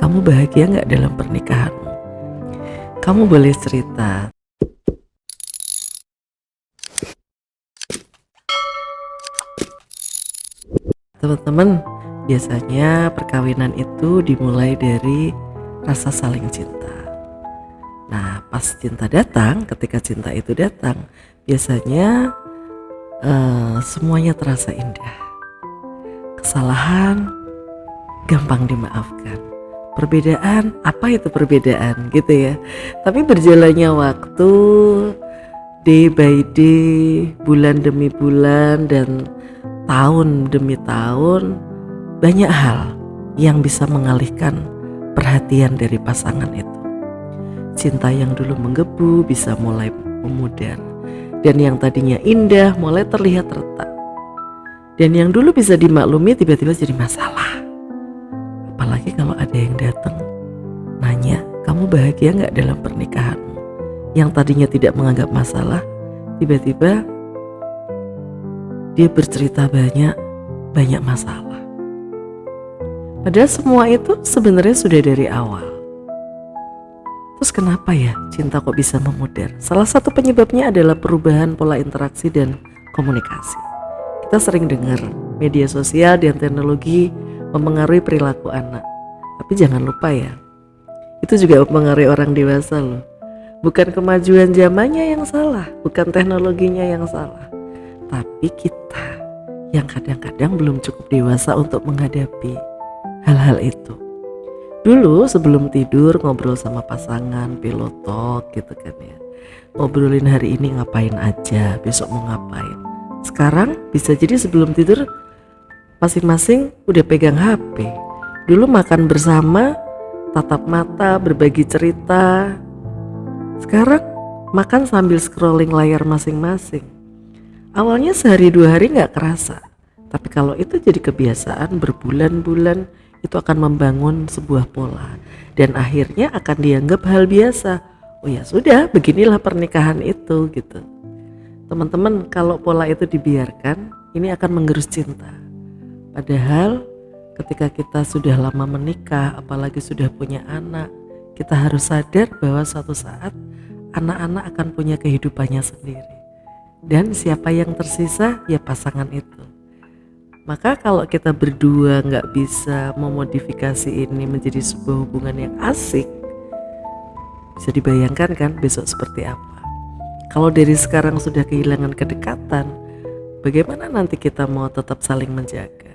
Kamu bahagia nggak dalam pernikahanmu? Kamu boleh cerita. Teman-teman, biasanya perkawinan itu dimulai dari rasa saling cinta. Nah, pas cinta datang, ketika cinta itu datang, biasanya semuanya terasa indah. Kesalahan gampang dimaafkan. Perbedaan, apa itu perbedaan gitu ya. Tapi berjalannya waktu, day by day, bulan demi bulan, dan tahun demi tahun, banyak hal yang bisa mengalihkan perhatian dari pasangan itu. Cinta yang dulu menggebu bisa mulai memudar, dan yang tadinya indah mulai terlihat retak. Dan yang dulu bisa dimaklumi tiba-tiba jadi masalah. Apalagi kalau ada yang datang nanya, kamu bahagia nggak dalam pernikahanmu? Yang tadinya tidak menganggap masalah, tiba-tiba dia bercerita banyak masalah. Padahal semua itu sebenarnya sudah dari awal. Terus kenapa ya cinta kok bisa memudar? Salah satu penyebabnya adalah perubahan pola interaksi dan komunikasi. Kita sering dengar media sosial dan teknologi mempengaruhi perilaku anak. Tapi jangan lupa ya, itu juga mempengaruhi orang dewasa loh. Bukan kemajuan zamannya yang salah, bukan teknologinya yang salah, tapi kita yang kadang-kadang belum cukup dewasa untuk menghadapi hal-hal itu. Dulu sebelum tidur ngobrol sama pasangan, pillow talk gitu kan ya. Ngobrolin hari ini ngapain aja, besok mau ngapain. Sekarang bisa jadi sebelum tidur masing-masing udah pegang HP. Dulu makan bersama, tatap mata, berbagi cerita. Sekarang makan sambil scrolling layar masing-masing. Awalnya sehari dua hari gak kerasa, tapi kalau itu jadi kebiasaan berbulan-bulan, itu akan membangun sebuah pola, dan akhirnya akan dianggap hal biasa. Oh ya sudah, beginilah pernikahan itu gitu. Teman-teman, kalau pola itu dibiarkan, ini akan menggerus cinta. Padahal ketika kita sudah lama menikah, apalagi sudah punya anak, kita harus sadar bahwa suatu saat anak-anak akan punya kehidupannya sendiri. Dan siapa yang tersisa ya pasangan itu. Maka kalau kita berdua gak bisa memodifikasi ini menjadi sebuah hubungan yang asik, bisa dibayangkan kan besok seperti apa. Kalau dari sekarang sudah kehilangan kedekatan, bagaimana nanti kita mau tetap saling menjaga?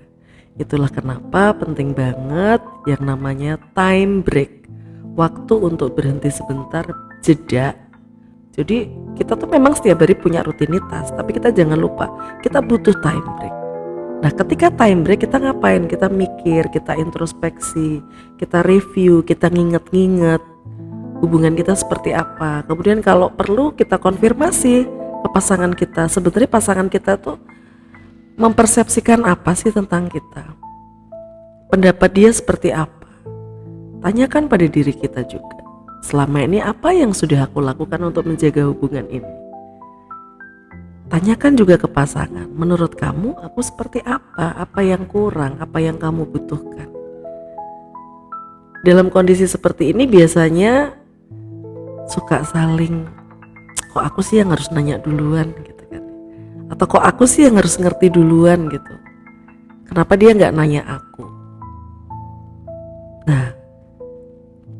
Itulah kenapa penting banget yang namanya time break. Waktu untuk berhenti sebentar, jeda. Jadi kita tuh memang setiap hari punya rutinitas, tapi kita jangan lupa kita butuh time break. Nah ketika time break kita ngapain? Kita mikir, kita introspeksi, kita review, kita nginget-nginget hubungan kita seperti apa. Kemudian kalau perlu kita konfirmasi ke pasangan kita. Sebenarnya pasangan kita tuh mempersepsikan apa sih tentang kita? Pendapat dia seperti apa? Tanyakan pada diri kita juga. Selama ini apa yang sudah aku lakukan untuk menjaga hubungan ini? Tanyakan juga ke pasangan, menurut kamu aku seperti apa? Apa yang kurang? Apa yang kamu butuhkan? Dalam kondisi seperti ini biasanya suka saling, kok aku sih yang harus nanya duluan gitu kan? Atau kok aku sih yang harus ngerti duluan gitu? Kenapa dia gak nanya aku? Nah,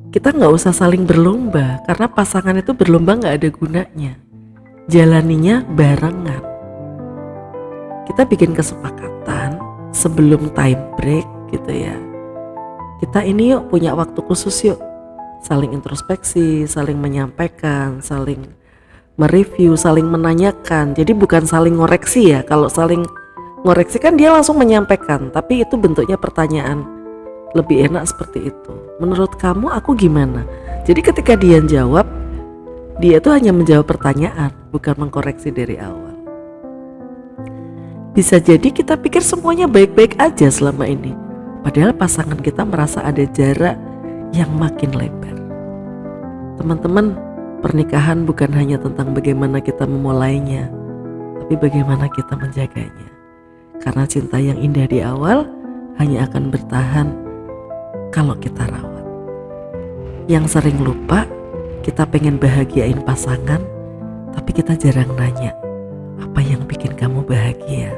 kita gak usah saling berlomba, karena pasangan itu berlomba gak ada gunanya. Jalaninya barengan. Kita bikin kesepakatan sebelum time break gitu ya. Kita ini yuk punya waktu khusus yuk. Saling introspeksi, saling menyampaikan, saling mereview, saling menanyakan. Jadi bukan saling ngoreksi ya. Kalau saling ngoreksi kan dia langsung menyampaikan, tapi itu bentuknya pertanyaan. Lebih enak seperti itu. Menurut kamu aku gimana? Jadi ketika dia jawab, dia tuh hanya menjawab pertanyaan, bukan mengkoreksi dari awal. Bisa jadi kita pikir semuanya baik-baik aja selama ini, padahal pasangan kita merasa ada jarak yang makin lebar. Teman-teman, pernikahan bukan hanya tentang bagaimana kita memulainya, tapi bagaimana kita menjaganya. Karena cinta yang indah di awal hanya akan bertahan kalau kita rawat. Yang sering lupa, kita pengen bahagiain pasangan, tapi kita jarang nanya, apa yang bikin kamu bahagia?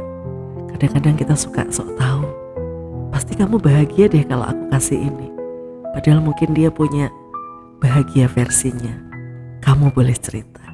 Kadang-kadang kita suka sok tahu, pasti kamu bahagia deh kalau aku kasih ini. Padahal mungkin dia punya bahagia versinya. Kamu boleh cerita.